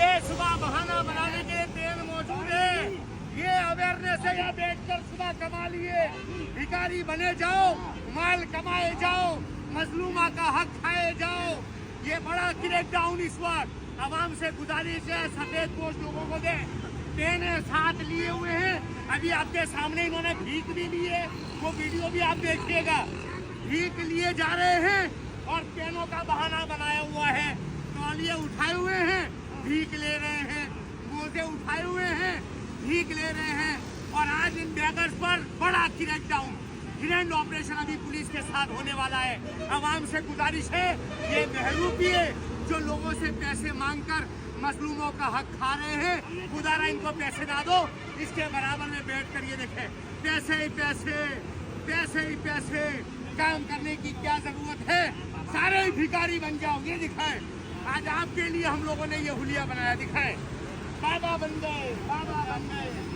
ये सुबह बहाना बनाने के लिए ट्रेन मौजूद है, ये अवेयरनेस है। यहाँ बैठकर सुबह कमा लिए, भिखारी बने जाओ, माल कमाए जाओ, मजलूमा का हक खाए जाओ। ये बड़ा क्रैकडाउन इस वक्त आवाम से गुजारिश है, सफेद पोश लोगों को दे। ट्रेन साथ लिए हुए हैं, अभी आपके सामने इन्होंने भीख भी ली है, वो वीडियो भी आप देखिएगा। भीख लिए जा रहे हैं और ट्रेनों का बहाना बनाया हुआ है। ट्रॉलियां उठाए हुए हैं, भीख ले रहे हैं, बोझे उठाए हुए हैं, भीख ले रहे हैं। और आज इन बेगर्स पर बड़ा क्रैकडाउन, ग्रैंड ऑपरेशन अभी पुलिस के साथ होने वाला है। आवाम से गुजारिश है, ये बहरूपी है जो लोगों से पैसे मांगकर मजलूमों का हक खा रहे हैं। खुदारा इनको पैसे ना दो, इसके बराबर में बैठ कर ये देखें, पैसे ही पैसे, पैसे ही पैसे। काम करने की क्या जरूरत है, सारे ही भिखारी बन जाओ। ये दिखाएं, आज आपके लिए हम लोगों ने ये हुलिया बनाया, दिखाएं। बाबा बन गए, बाबा बन गए।